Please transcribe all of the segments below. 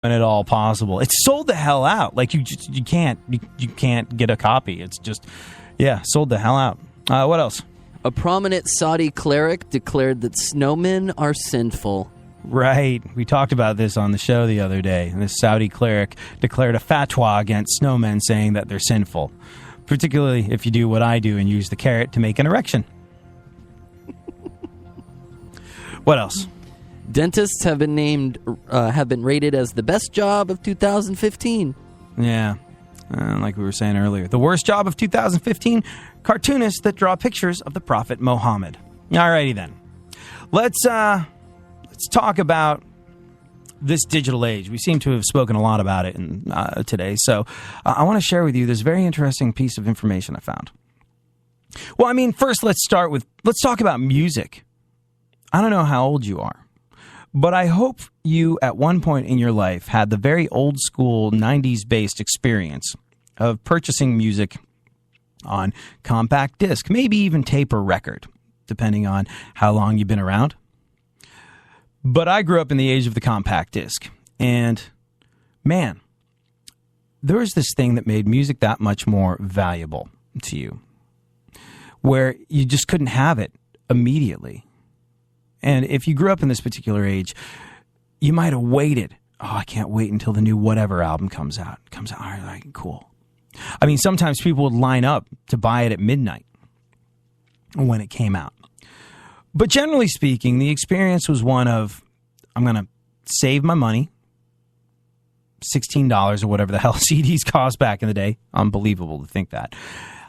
at all possible. It's sold the hell out. Like you can't get a copy. It's just, sold the hell out. What else? A prominent Saudi cleric declared that snowmen are sinful. Right. We talked about this on the show the other day. This Saudi cleric declared a fatwa against snowmen, saying that they're sinful, particularly if you do what I do and use the carrot to make an erection. What else? Dentists have been rated as the best job of 2015. Yeah, like we were saying earlier. The worst job of 2015, cartoonists that draw pictures of the Prophet Muhammad. Alrighty then. Let's talk about this digital age. We seem to have spoken a lot about it today, so I want to share with you this very interesting piece of information I found. Well, I mean, first let's talk about music. I don't know how old you are, but I hope you, at one point in your life, had the very old school 90s-based experience of purchasing music on compact disc, maybe even tape or record, depending on how long you've been around. But I grew up in the age of the compact disc, and man, there was this thing that made music that much more valuable to you, where you just couldn't have it immediately. And if you grew up in this particular age, you might have waited. Oh, I can't wait until the new whatever album comes out. All right, cool. I mean, sometimes people would line up to buy it at midnight when it came out. But generally speaking, the experience was one of, I'm going to save my money, $16 or whatever the hell CDs cost back in the day. Unbelievable to think that.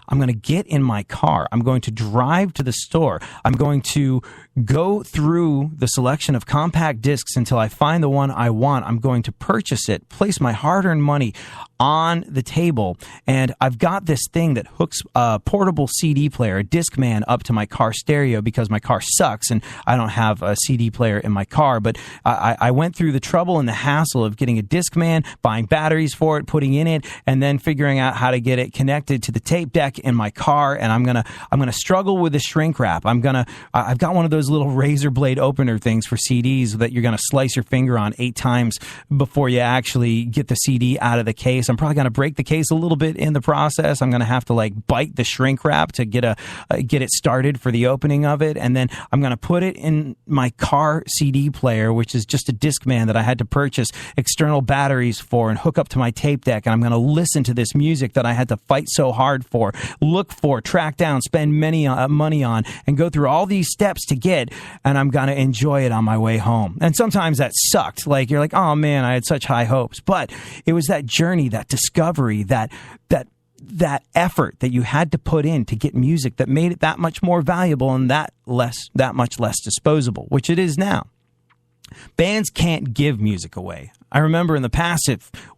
I'm going to get in my car. I'm going to drive to the store. I'm going to go through the selection of compact discs until I find the one I want. I'm going to purchase it, place my hard-earned money on the table, and I've got this thing that hooks a portable CD player, a Discman, up to my car stereo because my car sucks and I don't have a CD player in my car. But I went through the trouble and the hassle of getting a Discman, buying batteries for it, putting in it, and then figuring out how to get it connected to the tape deck in my car. And I'm gonna struggle with the shrink wrap. I've got one of those little razor blade opener things for CDs that you're gonna slice your finger on 8 times before you actually get the CD out of the case. I'm probably going to break the case a little bit in the process. I'm going to have to bite the shrink wrap to get it started for the opening of it. And then I'm going to put it in my car CD player, which is just a Discman that I had to purchase external batteries for and hook up to my tape deck. And I'm going to listen to this music that I had to fight so hard for, look for, track down, spend money on, and go through all these steps to get. And I'm going to enjoy it on my way home. And sometimes that sucked. You're like, oh man, I had such high hopes. But it was that journey, that discovery, that effort that you had to put in to get music that made it that much more valuable and that much less disposable, which it is now. Bands can't give music away. I remember in the past,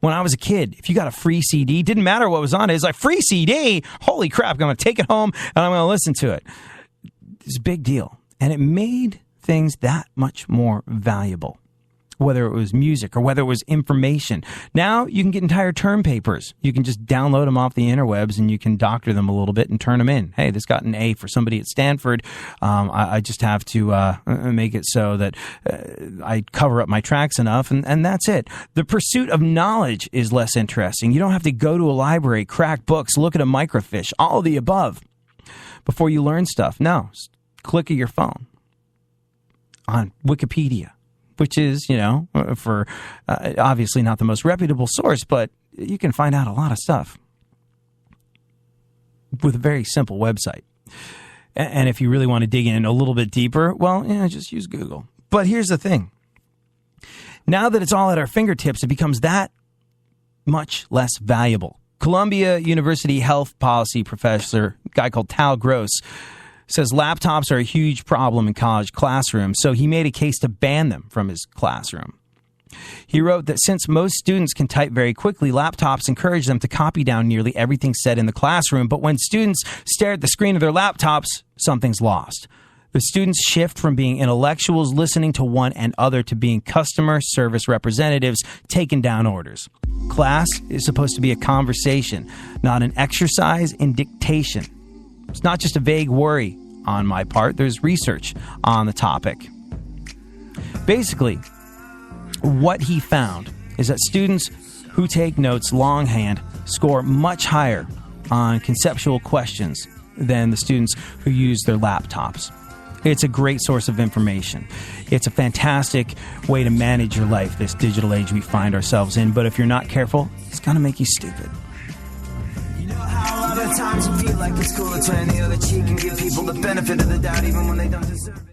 when I was a kid, if you got a free CD, didn't matter what was on it. It's like, free CD? Holy crap, I'm going to take it home and I'm going to listen to it. It's a big deal. And it made things that much more valuable, whether it was music or whether it was information. Now you can get entire term papers. You can just download them off the interwebs and you can doctor them a little bit and turn them in. Hey, this got an A for somebody at Stanford. I just have to make it so that I cover up my tracks enough, and that's it. The pursuit of knowledge is less interesting. You don't have to go to a library, crack books, look at a microfiche, all of the above before you learn stuff. No, click of your phone on Wikipedia, which is, for obviously not the most reputable source, but you can find out a lot of stuff with a very simple website. And if you really want to dig in a little bit deeper, well, just use Google. But here's the thing. Now that it's all at our fingertips, it becomes that much less valuable. Columbia University health policy professor, a guy called Tal Gross, says laptops are a huge problem in college classrooms, so he made a case to ban them from his classroom. He wrote that since most students can type very quickly, laptops encourage them to copy down nearly everything said in the classroom, but when students stare at the screen of their laptops, something's lost. The students shift from being intellectuals listening to one and other to being customer service representatives taking down orders. Class is supposed to be a conversation, not an exercise in dictation. It's not just a vague worry on my part. There's research on the topic. Basically, what he found is that students who take notes longhand score much higher on conceptual questions than the students who use their laptops. It's a great source of information. It's a fantastic way to manage your life, this digital age we find ourselves in. But if you're not careful, it's going to make you stupid. You know how a lot of times you feel like it's cool to turn the other cheek and give people the benefit of the doubt even when they don't deserve it.